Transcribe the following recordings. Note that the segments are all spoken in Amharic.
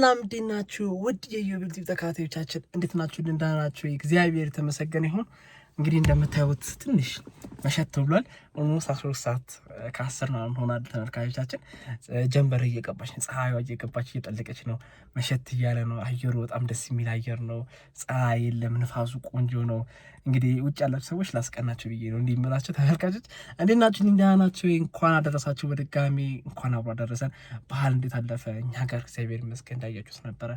ሰላም ዲናችሁ ውድ የዩቲዩብ ተከታታዮቻችን እንዴት ናችሁ? ደህና ናችሁ? እግዚአብሔር የተመሰገነ ይሁን። እንግዲህ እንደምታዩት ትንሽ መሸት ብሏል። ኦልሞስት 12 ሰዓት ከ10 ነው ሆኗል። ተመልካቾቻችን ጀንበር እየገባች ነው፣ ፀሐይዋ እየገባች እየጠለቀች ነው። መሸት እያለ ነው። አየሩ በጣም ደስ የሚል አየር ነው። ፀሐይ የለም፣ ንፋሱ ቆንጆ ነው። እንግዲህ ውጭ ያላችሁ ሰዎች ላስቀናችሁ ብዬ ነው እንዲህ የምላችሁ። ተመልካቾች እንዴት ናችሁ? ደህና ናችሁ? እንኳን አደረሳችሁ በድጋሚ እንኳን አብሮ አደረሰን። ባህል እንዴት አለፈ? እኛ ጋር እግዚአብሔር ይመስገን እንዳያችሁት ነበረ።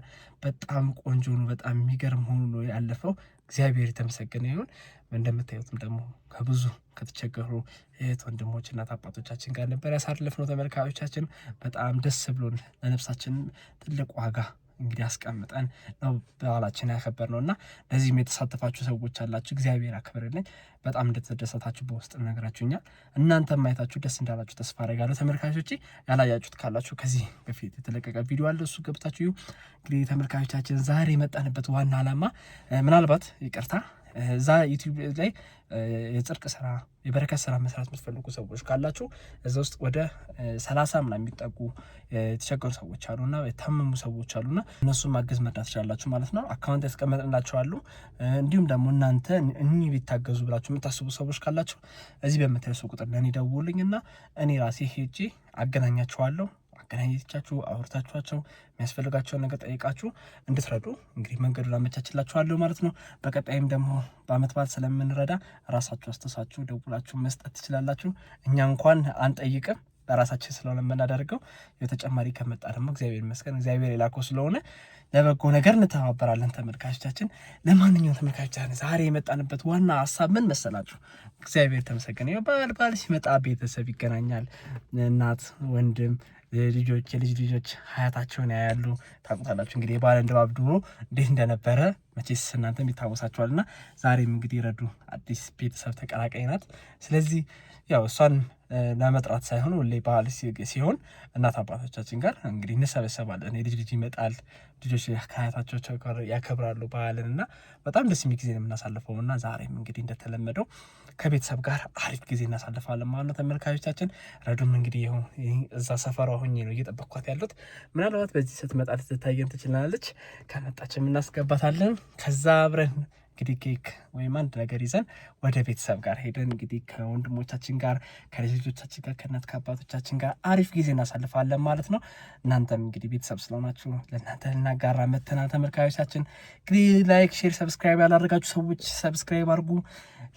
በጣም ቆንጆ ነው። በጣም የሚገርም ሆኖ ነው ያለፈው። እግዚአብሔር የተመሰገነ ይሁን። እንደምታዩትም ደግሞ ከብዙ ከተቸገሩ እህት ወንድሞች እናት አባቶቻችን ጋር ነበር ያሳለፍነው። ተመልካቾቻችን በጣም ደስ ብሎን ለነፍሳችን ትልቅ ዋጋ እንግዲህ አስቀምጠን ነው በዓላችን ያከበርነው እና ለዚህም የተሳተፋችሁ ሰዎች አላችሁ። እግዚአብሔር አክብርልኝ። በጣም እንደተደሰታችሁ በውስጥ ነገራችሁኛል። እናንተም ማየታችሁ ደስ እንዳላችሁ ተስፋ አደርጋለሁ። ተመልካቾቼ ያላያችሁት ካላችሁ ከዚህ በፊት የተለቀቀ ቪዲዮ አለ፣ እሱ ገብታችሁ እንግዲህ ተመልካቾቻችን ዛሬ የመጣንበት ዋና ዓላማ ምናልባት ይቅርታ እዛ ዩቲዩብ ላይ የጽድቅ ስራ የበረከት ስራ መስራት የምትፈልጉ ሰዎች ካላችሁ እዛ ውስጥ ወደ 30 ምናምን የሚጠጉ የተቸገሩ ሰዎች አሉና የታመሙ ሰዎች አሉና እነሱን ማገዝ መርዳት ትችላላችሁ ማለት ነው። አካውንት ያስቀመጥንላችኋለሁ። እንዲሁም ደግሞ እናንተ እኚህ ቢታገዙ ብላችሁ የምታስቡ ሰዎች ካላችሁ እዚህ በምታዩት ቁጥር ለኔ ደውሉልኝና እኔ ራሴ ሄጄ አገናኛችኋለሁ። አገናኝቻችሁ አውርታችኋቸው የሚያስፈልጋቸውን ነገር ጠይቃችሁ እንድትረዱ እንግዲህ መንገዱን አመቻችላችኋለሁ ማለት ነው። በቀጣይም ደግሞ በአመት በዓል ስለምንረዳ ራሳችሁ አስተሳችሁ ደውላችሁ መስጠት ትችላላችሁ። እኛ እንኳን አንጠይቅም፣ በራሳችን ስለሆነ የምናደርገው። የተጨማሪ ከመጣ ደግሞ እግዚአብሔር ይመስገን እግዚአብሔር የላከው ስለሆነ ለበጎ ነገር እንተባበራለን። ተመልካቾቻችን ለማንኛውም ተመልካቾቻችን ዛሬ የመጣንበት ዋና ሀሳብ ምን መሰላችሁ? እግዚአብሔር ተመሰገነ። በዓል ሲመጣ ቤተሰብ ይገናኛል። እናት ወንድም ልጆች የልጅ ልጆች ሀያታቸውን ያያሉ። ታውቁታላችሁ እንግዲህ የበዓልን ድባብ ድሮ እንዴት እንደነበረ መቼስ እናንተም ይታወሳችኋልና ዛሬም እንግዲህ ረዱ አዲስ ቤተሰብ ተቀላቃይ ናት። ስለዚህ ያው እሷን ለመጥራት ሳይሆን ሁሌ በዓል ሲሆን እናት አባቶቻችን ጋር እንግዲህ እንሰበሰባለን። የልጅ ልጅ ይመጣል፣ ልጆች ከሀያታቸው ጋር ያከብራሉ በዓልን እና በጣም ደስ የሚል ጊዜ ነው የምናሳልፈው እና ዛሬም እንግዲህ እንደተለመደው ከቤተሰብ ጋር አሪፍ ጊዜ እናሳልፋለን ማለት ነው። ተመልካቾቻችን ረዱም እንግዲህ እዛ ሰፈሯ ሆኜ ነው እየጠበቅኳት ያሉት። ምናልባት በዚህ ስትመጣ ልትታየን ትችላለች። ከመጣችም እናስገባታለን። ከዛ አብረን እንግዲህ ኬክ ወይም አንድ ነገር ይዘን ወደ ቤተሰብ ጋር ሄደን እንግዲህ ከወንድሞቻችን ጋር ከልጆቻችን ጋር ከእናት ከአባቶቻችን ጋር አሪፍ ጊዜ እናሳልፋለን ማለት ነው። እናንተም እንግዲህ ቤተሰብ ስለሆናችሁ ለእናንተ ልናጋራ መተናል። ተመልካቾቻችን እንግዲህ ላይክ፣ ሼር፣ ሰብስክራይብ ያላደረጋችሁ ሰዎች ሰብስክራይብ አድርጉ።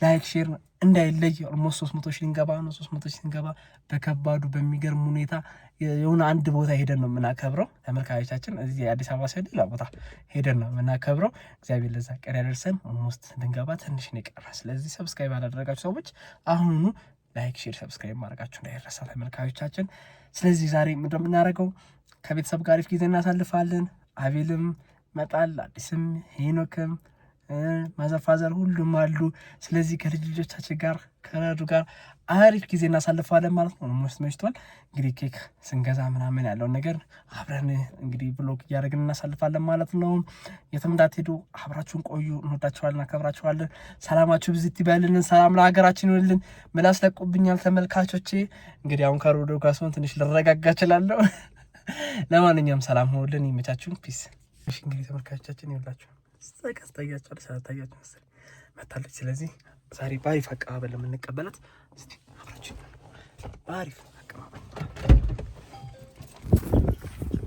ላይክ ሼር እንዳይለይ። ኦልሞስት 300 ሺህ ልንገባ ነው። 300 ሺህ ልንገባ በከባዱ በሚገርም ሁኔታ የሆነ አንድ ቦታ ሄደን ነው የምናከብረው። ተመልካቾቻችን እዚህ አዲስ አበባ ሳይሆን ሌላ ቦታ ሄደን ነው የምናከብረው። እግዚአብሔር ለዛ ቀን ያደርሰን። ኦልሞስት ልንገባ ትንሽ ነው የቀረ። ስለዚህ ሰብስክራይብ ያላደረጋችሁ ሰዎች አሁኑኑ ላይክ፣ ሼር፣ ሰብስክራይብ ማድረጋችሁ እንዳይረሳ ተመልካቾቻችን። ስለዚህ ዛሬ ምንድን ነው የምናደርገው? ከቤተሰብ ጋር አሪፍ ጊዜ እናሳልፋለን። አቤልም መጣል፣ አዲስም ሄኖክም ማዘፋዘር ሁሉም አሉ። ስለዚህ ከልጅ ልጆቻችን ጋር ከረዱ ጋር አሪፍ ጊዜ እናሳልፋለን ማለት ነው። ኦልሞስት መሽቷል። እንግዲህ ኬክ ስንገዛ ምናምን ያለውን ነገር አብረን እንግዲህ ብሎግ እያደረግን እናሳልፋለን ማለት ነው። የትም እንዳትሄዱ አብራችሁን ቆዩ። እንወዳችኋለን፣ እናከብራችኋለን። ሰላማችሁ ብዝት ይበልልን። ሰላም ለሀገራችን ይሁንልን። ምላስ ለቁብኛል ተመልካቾቼ። እንግዲህ አሁን ከሮዶ ጋር ሲሆን ትንሽ ልረጋጋ እችላለሁ። ለማንኛውም ሰላም ሆኑልን። ይመቻችሁን። ፒስ። እሺ እንግዲህ ተመልካቾቻችን ይኸውላችሁ ታያችኋል። ታያችሁ መሰለኝ መታለች። ስለዚህ ዛሬ በአሪፍ አቀባበል የምንቀበላት እስቲ አብራችን በአሪፍ አቀባበል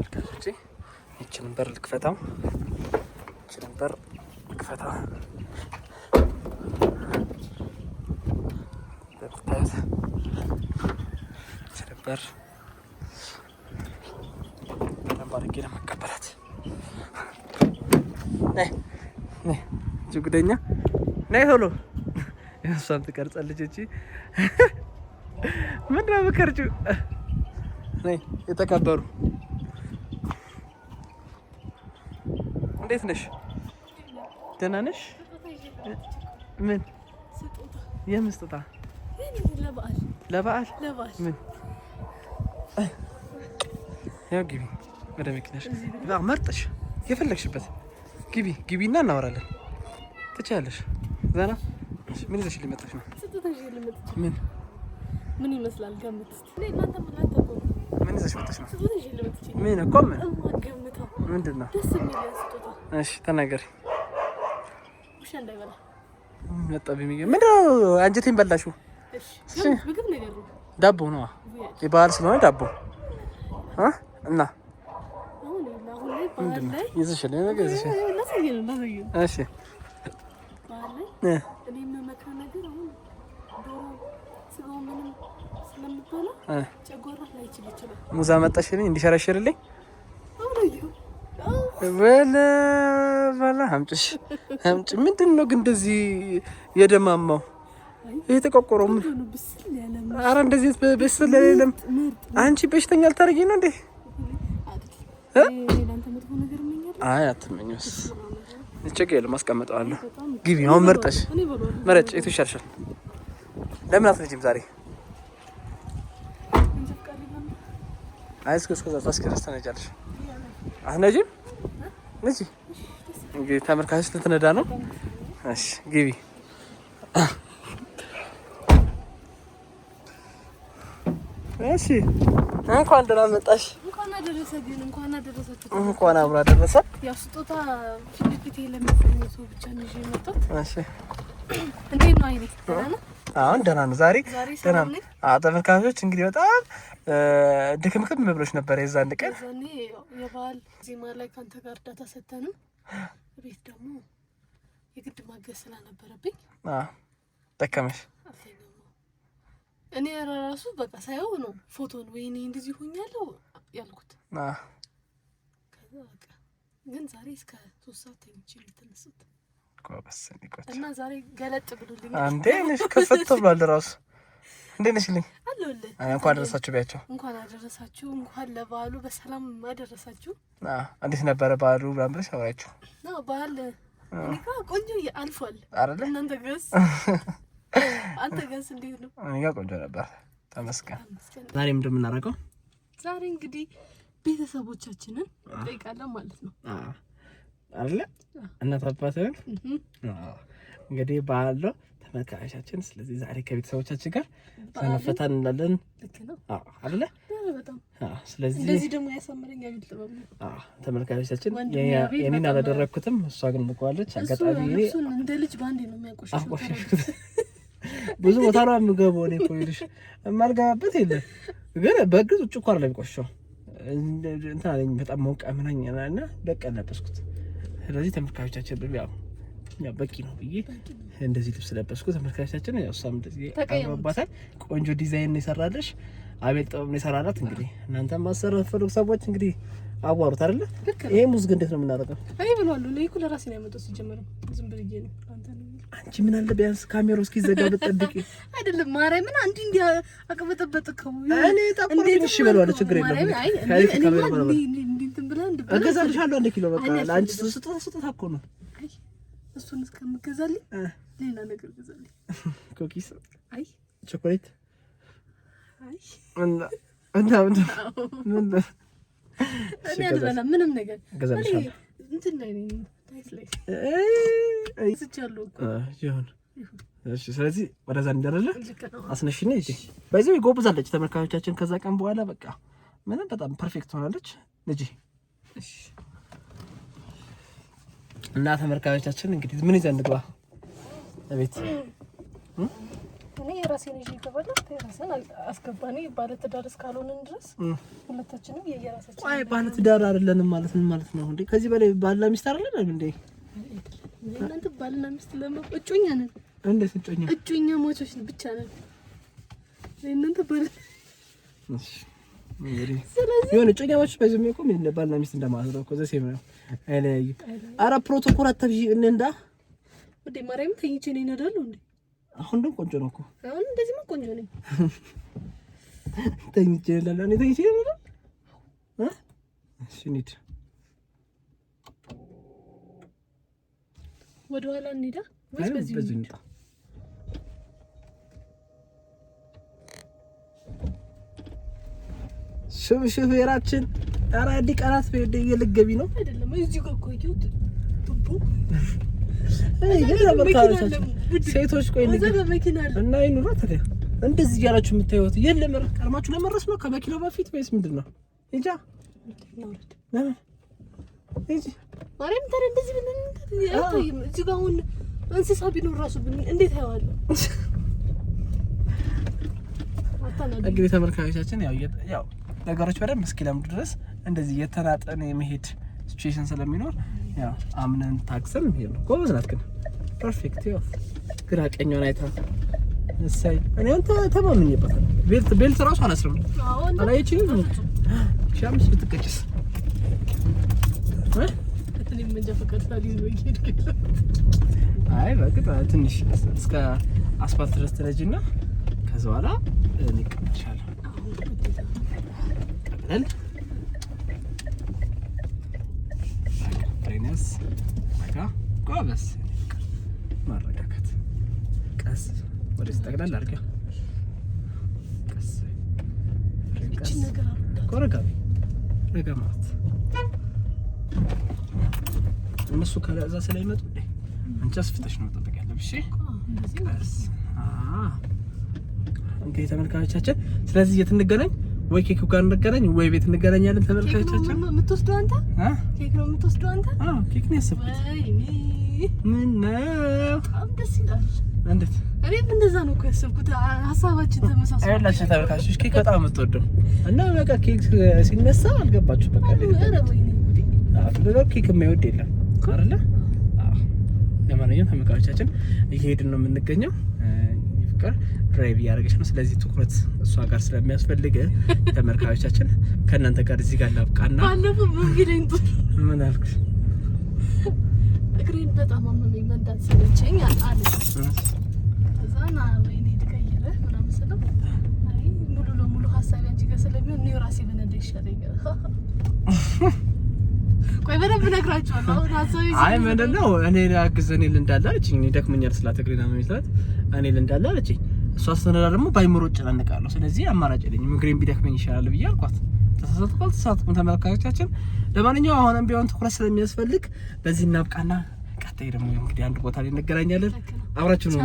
ተመልካቾቼ። ይህችንን በር ልክፈታው፣ ይህችንን በር ልክፈታ። በምታዩት ይህችንን በር በደንብ አድርጌ ለመቀበላት ጉደኛ ነይ ቶሎ። እሷም ትቀርጻለች። እቺ ምንድን ነው የምትቀርጪው? ነይ የተከበሩ እንዴት ነሽ? ደህና ነሽ? ምን የምን ስጦታ? ለበዓል ምን? ያው ግቢ ወደ መኪናሽ መርጠሽ የፈለግሽበት ግቢና እናወራለን። ትችያለሽ። ዘና ምን ይዘሽ ልመጣሽ ነው? ምን ይመስላል? ገምት እስቲ። ምን ይዘሽ መጣሽ ነው? ምን እኮ ምን ምንድን ነው? ደስ የሚል ስጦታ። እሺ ተናገሪ። ውሻ እንዳይበላ መጣብኝ። ምንድን ነው አንጀቴን በላሽው? እሺ ምግብ ነገር ነው። ዳቦ ነው የበዓል ስለሆነ ዳቦ እና ምንድን ነው ይዘሽልኝ ነገር ይዘሽልኝ? እሺ እኔ የምመክረው ነገር አሁን ዶሮ ስጋው ምንም ስለምትበላ ጨጓራ ላይ ይችላል። ሙዛ መጣሽልኝ እንዲሸረሽርልኝ በላ አምጪሽ አምጪ። ምንድን ነው ግን እንደዚህ የደማማው የተቆቆረው? ኧረ እንደዚህ በስል የለም። አንቺ በሽተኛ ልታደርጊኝ ነው እንዴ? አይ አትመኝስ። ችግር የለም አስቀምጠዋለሁ። ግቢ አሁን መርጠሽ መረጭ። የቱ ይሻልሻል? ለምን አትነጂም ዛሬ? አይ እስከዛ ታስከረስ ተነጃለሽ። አትነጂም? ነጂ እንግዲህ ተመልካቾች ልትነዳ ነው። እሺ ግቢ። እሺ እንኳን ደህና መጣሽ። እንኳን አደረሰ። ግን እንኳን አደረሳችሁ። እንኳን አብራ ደረሰ። ያው ስጦታ ፊት ለሚፈልግ ሰው ብቻ ነው ይዤ የመጣሁት። እሺ እንዴት ነው አይኔ? ደህና ነው? አሁን ደህና ነው። ዛሬ ደህና ነው። ተመልካቾች እንግዲህ በጣም ድክምክም ብሎሽ ነበር የዛን ቀን። እኔ የበዓል ዜማ ላይ ካንተ ጋር እርዳታ ሰተንም ቤት ደግሞ የግድ ማገዝ ስለነበረብኝ ደከመሽ። እኔ ራሱ በቃ ሳይው ነው ፎቶን ወይኔ እንደዚህ ሆኛለሁ ያልኩት። ከዛ በቃ ግን ዛሬ እስከ 3 ሰዓት ተኝቼ የተነሳሁት እና ዛሬ ገለጥ ብሎልኝ አንዴ ነሽ ከፈት ብሏል ራሱ። እንዴት ነሽልኝ? አለሁልህ። እንኳን አደረሳችሁ ቢያቸው። እንኳን አደረሳችሁ። እንኳን ለበዓሉ በሰላም አደረሳችሁ። እንዴት ነበረ በዓሉ ብላን ብለሽ አወራችሁ? በዓል እኔ ጋር ቆንጆ አልፏል አይደል? እናንተ ጋርስ? አንተ ጋርስ እንዴት ነው? እኔ ጋር ቆንጆ ነበር ተመስገን። ዛሬ ምንድን ነው የምናደርገው? ዛሬ እንግዲህ ቤተሰቦቻችንን እንጠይቃለን ማለት ነው አይደለ? እናት አባትን እንግዲህ በዓል ነው ተመልካቾቻችን። ስለዚህ ዛሬ ከቤተሰቦቻችን ጋር ሰነፈታን እንላለን። ልክ ነው አይደለ? በጣም ስለዚህ እንደዚህ ደግሞ ያሳመረኝ አግል ጥበብ ነው። ተመልካቾቻችን የኔን አላደረኩትም፣ እሷ ግን ልኳለች። አጋጣሚ እኔ እንደ ልጅ ባንዴ ነው የሚያቆሽሽው። ብዙ ቦታ ነው የምገባው እኔ እኮ ይልሽ የማልገባበት የለም። ግን በግዝ ውጭ እኮ አይደለም የሚቆሽሸው። እንትን አለኝ በጣም ሞቀ ምናኛ እና በቃ ለበስኩት። ስለዚህ ተመልካቾቻችን ያው በቂ ነው ብዬ እንደዚህ ልብስ ለበስኩ። ተመልካቾቻችን ያው እሷም እንደዚህ አባባታል። ቆንጆ ዲዛይን ነው የሰራለሽ። አቤል ጥበብ ነው የሰራላት። እንግዲህ እናንተም ማሰራት ፈልጉ ሰዎች እንግዲህ አዋሩት አይደለ? ይሄ ሙዝ ግን እንዴት ነው የምናደርገው? አይ ብሏለሁ። ለይኩ ለራሴ ነው ያመጣው ሲጀመር ዝም ብዬ ነው። አንቺ ምን አለ ቢያንስ ካሜራው እስኪዘጋ ብትጠብቂ አይደለም? ማርያምን አንዲ እንዲ አቀበጠበጥከው እኔ ታቆርጥሽ እሺ በለዋለሁ። ችግር የለም። እገዛልሻለሁ 1 ኪሎ በቃ ለአንቺ ስጦታ እኮ ነው። እሱን እስከምገዛልኝ ሌላ ነገር ገዛልኝ። ኩኪስ፣ አይ ቾኮሌት፣ አይ እና እኔ አልበላም ምንም ነገር ገዛልሻለሁ። እንትን ላይ ነኝ ታይት ላይ ስቻለሁ እኮ ይሁን። እሺ ስለዚህ ወደዛ እንደረለ አስነሽኝ እጂ በዚህ ይጎብዛለች ተመልካቾቻችን። ከዛ ቀን በኋላ በቃ ምንም በጣም ፐርፌክት ሆናለች ልጅ። እሺ እና ተመልካቾቻችን እንግዲህ ምን ይዘን እንግባ እቤት? እኔ የራሴን ይዤ እገባለሁ። የራሴን አስገባኔ ባለ ትዳር እስካልሆንን ድረስ ሁለታችንም የየራሳችን። አይ ባለ ትዳር አይደለንም ማለት ምን ማለት ነው እንዴ? ከዚህ በላይ ባልና ሚስት አይደለም እንዴ? እናንተ ባልና ሚስት እጮኛ ነን። እንዴት እጮኛ? እጮኛ ሞቾች ብቻ ነን። እናንተ ባለ እሺ እንግዲህ የሆነ እጮኛ ሞቾች በዚህ ነው እኮ ምን ባልና ሚስት እንደማለት ነው እኮ ዘሴም ነው አይለይ። አረ ፕሮቶኮል አታብጂ እንንዳ ወዴ ማርያም ተኝቼ ነው ይነዳለሁ እንዴ? አሁን ደግሞ ቆንጆ ነው እኮ አሁን እንደዚህ ምን ቆንጆ ነኝ። ተኝቼ ይላል እኔ ተኝቼ ይላል እሺ እንሂድ ወደ ኋላ እንሂዳ ወይስ በዚህ እንሂዳ? ሹፌራችን ኧረ ዲቃላት በደ የልገቢ ነው አይደለም እዚህ ጋር ቆይሁት ቱቡ ሴቶች ቆይ እና ይኑራ ታዲያ እንደዚህ እያላችሁ የምታዩት የለም። ቀርማችሁ ለመረስ ነው ከመኪናው በፊት ወይስ ምንድን ነው? እንጃ እጂ ማርያም ታዲያ እንደዚህ ምን አይታይም። እዚህ ጋር አሁን እንስሳ ቢኖር ራሱ እንዴት አይዋለሁ? እንግዲህ ተመልካቾቻችን ያው ነገሮች በደንብ እስኪለምዱ ድረስ እንደዚህ የተናጠነ የመሄድ ሲቹዌሽን ስለሚኖር ያው አምነን ታክሰን ይሄን ጎበዝ ናት ግን ፐርፌክት ያው ግራ ቀኛውን አይታ እሰይ እኔ አንተ ተማምኜበታል። ቤልት ራሱ አላስርም። አዎ አላየችኝም። ሻምስ ብትቀጭስ እኔ ምን ጀፈቀት ታዲያ ነው ይሄድክ? አይ በቃ ትንሽ እስከ አስፋልት ድረስ ትነጂና ከዛ በኋላ እንቀጥልሻለሁ። ቀጥለን ፍሬነስ በቃ ጎበዝ ማረጋጋት ቀስ ወደ ጠቅላላ አድርገው ቀስ እቺ ነገር ኮረጋቢ ነገር ማለት እነሱ ከዛ ስለሚመጡ አንቺ አስፍተሽ ነው መጠበቅ ያለብሽ። እሺ እንግዲህ ተመልካቾቻችን ስለዚህ የት እንገናኝ? ወይ ኬክ ጋር እንገናኝ ወይ ቤት እንገናኛለን። ተመልካቾቻችን የምትወስደው አንተ ኬክ ነው የምትወስደው አንተ? ኬክ ነው ያሰብኩት። ምን ነው በጣም ደስ ይላል። እንዴት? እኔም እንደዛ ነው እኮ ያሰብኩት። ሀሳባችን ተመሳሳይ። አይላችሁ ተመልካቾች ኬክ በጣም የምትወደው እና በቃ ኬክ ሲነሳ አልገባችሁ በቃ ኬክ የማይወድ የለም አይደለ? ለማንኛውም ተመልካቾቻችን እየሄድን ነው የምንገኘው። ፍቅር ድራይቭ እያደረገች ነው። ስለዚህ ትኩረት እሷ ጋር ስለሚያስፈልግ ተመልካቾቻችን ከእናንተ ጋር እዚህ ጋር ላብቃና ባለፈው መንገዴን ምን አልኩሽ? እግሬን በጣም አመመኝ። መንዳት ስለቸኝ አለ እዛና ወይኔ ልቀይረ ምናምን ስለው አይ ሙሉ ለሙሉ ሀሳቤ አንቺ ጋር ስለሚሆን ነው ራሴ በነዳ ይሻለኛል። ቆይ በደንብ እነግራቸዋለሁ። አሁን ሀሳቤ አይ ምንድን ነው እኔ አግዘኔ ልንዳላ አለችኝ። እኔ ደክመኛል ስላተግሬና መምታት እኔ ልንዳላ አለችኝ። እሷ ስትነዳ ደግሞ ባይምሮ ጨናንቃለሁ። ስለዚህ አማራጭ የለኝም እግሬን ቢደክመኝ ይሻላል ብዬ አልኳት። ተሳሳትኩም ተመልካቾቻችን። ለማንኛውም አሁንም ቢሆን ትኩረት ስለሚያስፈልግ በዚህ እናብቃና ቀጣይ ደግሞ እንግዲህ አንድ ቦታ ላይ እንገናኛለን። አብራችሁ ነው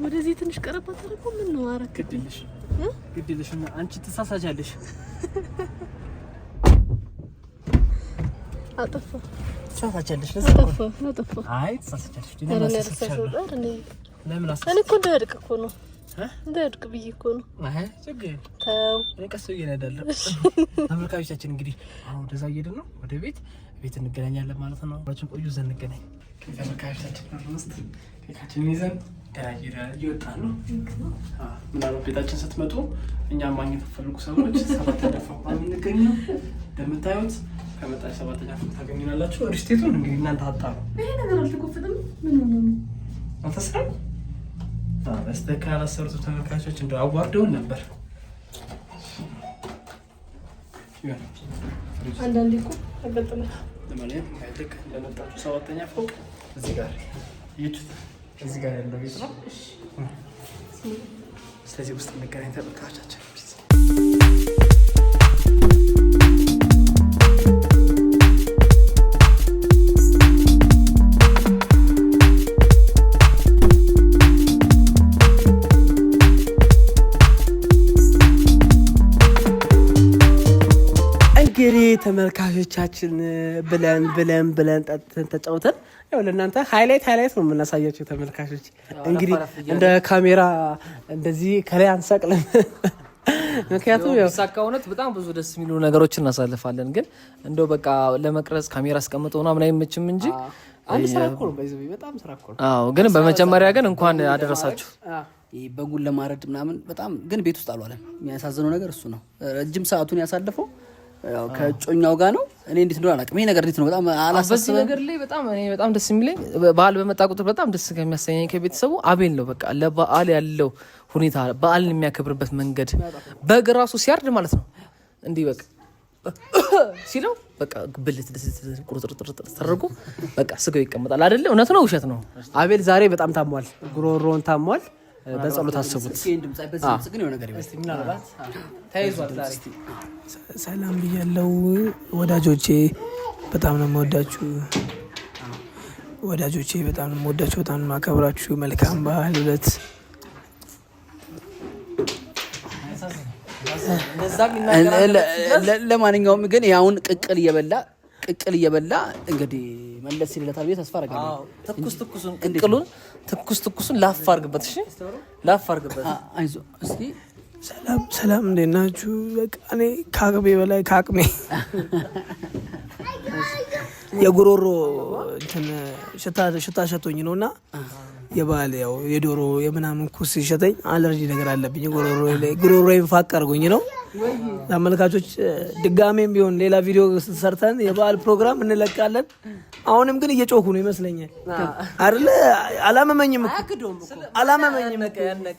ወደዚህ ትንሽ ቀረባ ታረቁ። ምን ነው አረክ? ግድልሽ እና አንቺ ተሳሳጃለሽ። አጠፋ ተሳሳጃለሽ። አጠፋ አይ ተሳሳጃለሽ። ለምን አሳሳች? እኔ እኮ እንዳይወድቅ እኮ ነው እንዳይወድቅ ብዬ እኮ ነው። አይ ችግር ተው እኔ ቀስ ብዬ እነዳለሁ። ተመልካቾቻችን እንግዲህ አሁን ወደዛ እየሄድን ነው። ወደ ቤት እንገናኛለን ማለት ነው። አብራችን ቆዩ። ዘን እንገናኝ። ተመልካቾቻችን ውስጥ ኬካችንን ይዘን እየወጣን ነው። ምናልባት ቤታችን ስትመጡ እኛም ማግኘት ፈልጉ ሰዎች 7ኛ ፎቅ ላይ የምንገኘው እንደምታዩት ከመጣች 7ኛ ፎቅ ታገኙናላችሁ። ሪስቴቱን እንግዲህ እናንተ አጣሩ። ይሄ ነገር አልተቆፈተም። ምን ሆነ ነው አተሰራ በስተካ አላሰሩት ተመልካቾች እንደው አዋርደውን ነበር። አንዳንዴ እኮ አጋጥመን ለማለት ልክ እንደመጣችሁ 7ኛ ፎቅ እዚህ ጋር ይቱት እዚህ ጋር ያለው ቤት ነው። ስለዚህ ውስጥ እንገናኝ ተመልካቾቻችን። እንግዲህ ተመልካቾቻችን ብለን ጠጥተን ተጫውተን ያው ለእናንተ ሃይላይት ነው የምናሳያቸው ተመልካቾች። እንግዲህ እንደ ካሜራ እንደዚህ ከላይ አንሰቅልም። ምክንያቱም ያው ሳካውነት በጣም ብዙ ደስ የሚሉ ነገሮችን እናሳልፋለን። ግን እንደው በቃ ለመቅረጽ ካሜራ አስቀምጠው ምናምን አይመችም እንጂ አንድ ስራ እኮ ነው ባይዘው በጣም ስራ እኮ ነው። አዎ ግን በመጀመሪያ ግን እንኳን አደረሳችሁ። በጉን ለማረድ ምናምን በጣም ግን ቤት ውስጥ አልዋለም። የሚያሳዝነው ነገር እሱ ነው። ረጅም ሰዓቱን ያሳለፈው ያው ከጮኛው ጋር ነው። እኔ እንዴት እንደሆነ አላውቅም። ይሄ ነገር እንዴት ነው በጣም አላሳሰበም። በዚህ ነገር ላይ በጣም ደስ የሚለኝ በዓል በመጣ ቁጥር በጣም ደስ ከሚያሰኘኝ ከቤተሰቡ አቤል ነው። በቃ ለበዓል ያለው ሁኔታ በዓልን የሚያከብርበት መንገድ በግ ራሱ ሲያርድ ማለት ነው እንዲህ በቃ ሲለው በቃ ብልት ቁርጥርጥር ተደርጎ በቃ ስጋው ይቀመጣል አይደለ? እውነት ነው ውሸት ነው? አቤል ዛሬ በጣም ታሟል፣ ጉሮሮን ታሟል። በጸሎት አስቡት። ሰላም ብያለሁ ወዳጆቼ፣ በጣም ነው የምወዳችሁ ወዳጆቼ፣ በጣም ነው የምወዳችሁ፣ በጣም ነው የማከብራችሁ። መልካም በዓል ዕለት ለማንኛውም ግን ያውን ቅቅል እየበላ እንግዲህ መለስ ይልለታል ብዬ ተስፋ አደርጋለሁ። ትኩሱን ላፍ አድርግበት። እሺ ላፍ አድርግበት። አይዞህ እስኪ። ሰላም እንዴት ናችሁ? በቃ እኔ ከአቅሜ በላይ ከአቅሜ የጉሮሮ እንትን ሽታ ሸቶኝ ነውና የባል ያው የዶሮ የምናምን ኩስ ሲሸተኝ አለርጂ ነገር አለብኝ። ጉሮሮዬን ፋቅ አድርጎኝ ነው። ተመልካቾች ድጋሜም ቢሆን ሌላ ቪዲዮ ሰርተን የበዓል ፕሮግራም እንለቃለን። አሁንም ግን እየጮኩ ነው ይመስለኛል አይደለ? አላመመኝም እኮ አላመመኝም።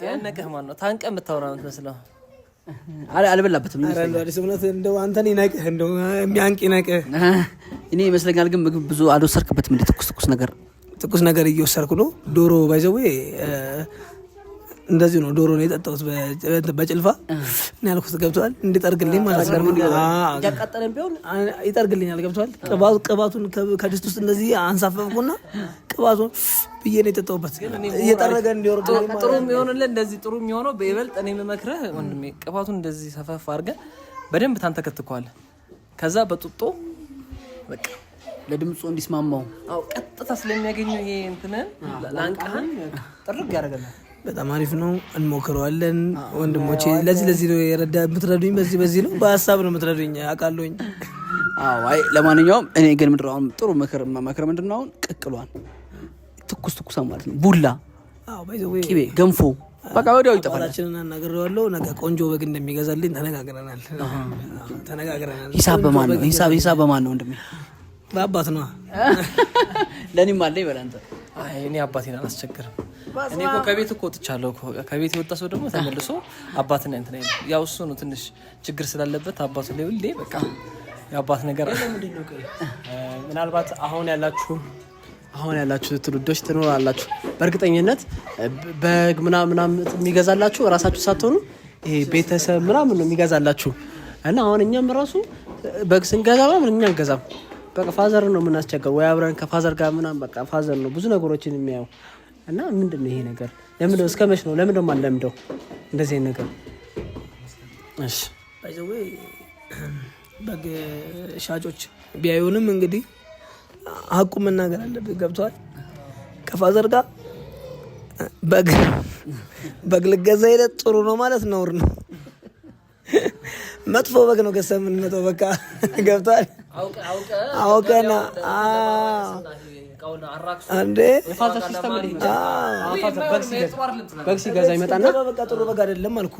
ያነቀህ ማን ነው? ታንቀ የምታወራ ነው የምትመስለው። አልበላበትም። እውነት እንደው አንተን ይነቅህ እንደው የሚያንቅ ይነቅህ እኔ ይመስለኛል። ግን ምግብ ብዙ አልወሰድክበትም እንደ ትኩስ ነገር እየወሰድኩ ነው። ዶሮ ባይዘዌ እንደዚህ ነው። ዶሮ ነው የጠጣሁት በጭልፋ እና ያልኩት ገብቷል። እንዲጠርግልኝ ማለት ነው። ያቃጠለን ቢሆን ይጠርግልኛል። ገብቷል። ቅባቱን ከድስት ውስጥ እንደዚህ አንሳፈፍኩና ቅባቱን ብዬ ነው የጠጣሁበት። እየጠረገ እንዲወርድ ጥሩ የሚሆንልህ እንደዚህ ጥሩ የሚሆነው በይበልጥ እኔ የምመክርህ ወንድሜ ቅባቱን እንደዚህ ሰፈፍ አድርገህ በደንብ ታንተከትከዋለህ። ከዛ በጡጦ በቃ ለድምፁ እንዲስማማው ቀጥታ ስለሚያገኘው ይሄ እንትንን ላንቃህን ጥርግ ያደርጋል። በጣም አሪፍ ነው። እንሞክረዋለን ወንድሞቼ። ለዚህ ነው የምትረዱኝ። በዚህ ነው በሀሳብ ነው የምትረዱኝ አውቃለሁኝ። አይ ለማንኛውም እኔ ግን ምንድን ነው አሁን ጥሩ ምክር ምንድን ነው አሁን ቅቅሏን ትኩስ ማለት ነው። ቡላ ቅቤ ገንፎ በቃ ወዲያው ይጠፋል። አላችንን አናግሬዋለሁ። ነገ ቆንጆ በግ እንደሚገዛልኝ ተነጋግረናል። ሂሳብ በማን ነው ወንድሜ? በአባት ነው። ለእኔም አለ ይበል አንተ። እኔ አባቴን አላስቸግርም። እኔ እኮ ከቤት እኮ ወጥቻለሁ። ከቤት የወጣ ሰው ደግሞ ተመልሶ አባትና እንትን ያው እሱ ነው ትንሽ ችግር ስላለበት አባቱ ላይ ሁሌ በቃ የአባት ነገር ምናልባት አሁን ያላችሁ ትውልዶች ትኖራላችሁ። በእርግጠኝነት በግ ምናምን የሚገዛላችሁ እራሳችሁ ሳትሆኑ ይሄ ቤተሰብ ምናምን ነው የሚገዛላችሁ። እና አሁን እኛም ራሱ በግ ስንገዛ ምናምን እኛ አንገዛም። በቃ ፋዘር ነው የምናስቸገር ወይ አብረን ከፋዘር ጋር ምናምን በቃ ፋዘር ነው ብዙ ነገሮችን የሚያየው። እና ምንድን ነው ይሄ ነገር? ለምንድነው እስከ መች ነው? ለምንድነው የማንለምደው እንደዚህ ነገር? እሺ ባይዘዌ በግ ሻጮች ቢያዩንም እንግዲህ ሀቁ መናገር አለብህ። ገብቷል። ከፋዘር ጋር በግ ልገዛ ሄደህ ጥሩ ነው ማለት ነውር ነው። መጥፎ በግ ነው ገዝተህ የምንመጣው። በቃ ገብቷል። አውቀና አንዴ በግ ሲገዛ ይመጣና በቃ ጥሩ በግ አይደለም አልኩ።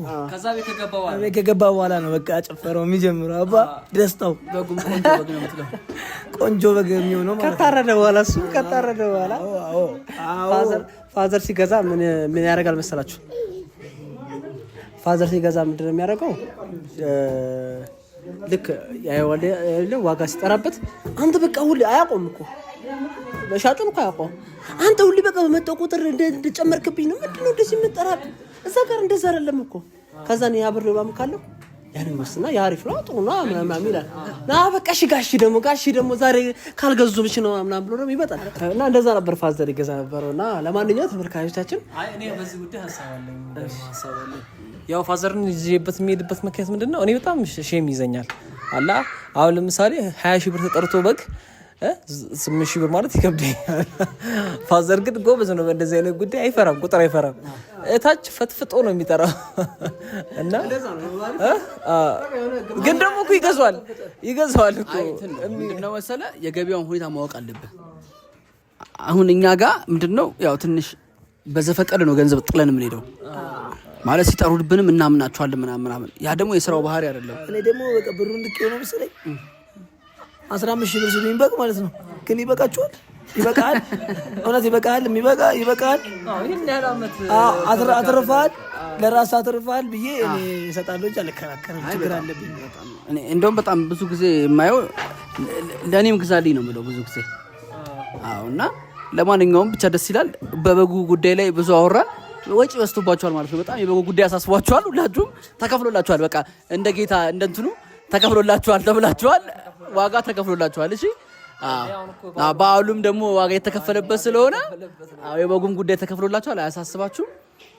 ከገባ በኋላ ነው በቃ ጨፈረው የሚጀምረው። አባ ደስታው ቆንጆ በግ የሚሆነው ከታረደ በኋላ እሱ ከታረደ በኋላ ፋዘር ሲገዛ ምን ያደርጋል መሰላችሁ? ፋዘር ሲገዛ ምንድነው የሚያደርገው? ልክ ዋጋ ሲጠራበት አንተ በቃ ሁሌ አያውቀውም እኮ በሻጩን እኮ አያውቀውም። አንተ ሁሌ በቃ በመጣው ቁጥር እንደጨመርክብኝ ነው። ምንድነው እንደዚህ የምጠራብኝ? እዛ ጋር እንደዛ አይደለም እኮ። ከዛ ነው ያብሬው ባም ካለው ያን መስና ያሪፍ ነው ጥሩ ነው ምናምን ይላል። ና በቃ ጋሺ ደግሞ ዛሬ ካልገዙ ብቻ ነው ምናምን ብሎ ነው ይመጣል። እና እንደዛ ነበር ፋዘር ይገዛ ነበርና ለማንኛውም ተመልካቾቻችን እኔ በዚህ ጉዳይ ሀሳብ አለኝ። ያው ፋዘርን ይዤበት የሚሄድበት ምክንያት ምንድነው? እኔ በጣም ሼም ይዘኛል አላ አሁን ለምሳሌ 20 ሺህ ብር ተጠርቶ በግ 8 ሺህ ብር ማለት ይከብደኛል። ፋዘር ግን ጎበዝ ነው በእንደዚህ አይነት ጉዳይ አይፈራም፣ ቁጥር አይፈራም። እታች ፈትፍጦ ነው የሚጠራው እና ግን ደግሞ እኮ ይገዛዋል እኮ ምንድነው መሰለህ የገበያውን ሁኔታ ማወቅ አለብህ። አሁን እኛ ጋር ምንድነው ያው ትንሽ በዘፈቀደ ነው ገንዘብ ጥለን የምንሄደው ማለት ሲጠሩብንም እናምናቸዋለን ምናምን። ያ ደግሞ የስራው ባህሪ አይደለም። እኔ ደግሞ በቃ ብሩን ልክ ነው መሰለኝ 15 ሺህ ብር ሲሉኝ በግ ማለት ነው። ግን ይበቃችኋል? ይበቃል? እውነት ይበቃል? ይበቃል? አትርፋል? ለራስ አትርፋል ብዬ እኔ እሰጣለሁ እንጂ አልከራከርም። ችግር አለብኝ። እኔ እንደውም በጣም ብዙ ጊዜ የማየው ለእኔም ግዛልኝ ነው የምለው ብዙ ጊዜ። እና ለማንኛውም ብቻ ደስ ይላል። በበጉ ጉዳይ ላይ ብዙ አወራን። ወጪ ወስቶባቸዋል ማለት ነው። በጣም የበጉ ጉዳይ አሳስቧቸዋል። ሁላችሁም ተከፍሎላችኋል። በቃ እንደ ጌታ እንደንትኑ ተከፍሎላችኋል ተብላችኋል። ዋጋ ተከፍሎላችኋል። እሺ በዓሉም ደግሞ ዋጋ የተከፈለበት ስለሆነ የበጉም ጉዳይ ተከፍሎላችኋል። አያሳስባችሁም።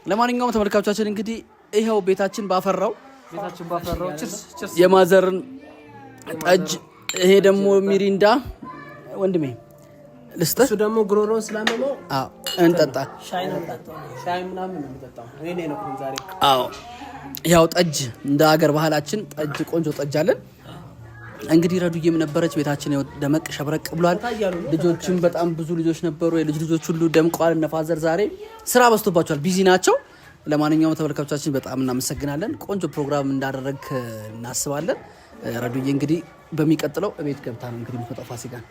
ለማንኛውም ተመልካቾቻችን እንግዲህ ይኸው ቤታችን ባፈራው ቤታችን ባፈራው የማዘርን ጠጅ። ይሄ ደግሞ ሚሪንዳ ወንድሜ ልስጥህ። እሱ ደግሞ ግሮሮን ስላመመው እንጠጣ። ሻይ ምናምን ነው የሚጠጣው። እኔ ነው ዛሬ። ያው ጠጅ እንደ ሀገር ባህላችን ጠጅ ቆንጆ ጠጅ አለን። እንግዲህ ረዱዬም ነበረች። ቤታችን ደመቅ ሸብረቅ ብሏል። ልጆችም በጣም ብዙ ልጆች ነበሩ። ልጆች ሁሉ ደምቀዋል። እነፋዘር ዛሬ ስራ በዝቶባቸዋል፣ ቢዚ ናቸው። ለማንኛውም ተመልካቾቻችን በጣም እናመሰግናለን። ቆንጆ ፕሮግራም እንዳደረግ እናስባለን። ረዱዬ እንግዲህ በሚቀጥለው እቤት ገብታ ነው እንግዲህ የምትመጣው ፋሲካን።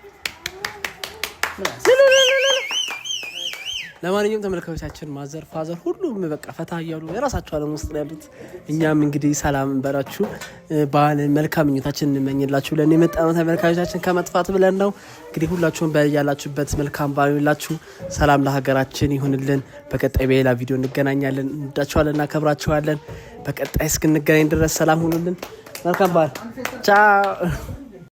ለማንኛውም ተመልካቾቻችን ማዘር ፋዘር ሁሉም በቃ ፈታ እያሉ የራሳቸው ዓለም ውስጥ ያሉት፣ እኛም እንግዲህ ሰላም እንበላችሁ በዓል መልካም ምኞታችን እንመኝላችሁ ብለን የመጣነው ተመልካቾቻችን ከመጥፋት ብለን ነው። እንግዲህ ሁላችሁም በያላችሁበት መልካም በዓል ይሁንላችሁ። ሰላም ለሀገራችን ይሁንልን። በቀጣይ በሌላ ቪዲዮ እንገናኛለን። እንወዳችኋለን፣ እናከብራችኋለን። በቀጣይ እስክንገናኝ ድረስ ሰላም ሁኑልን። መልካም በዓል። ቻው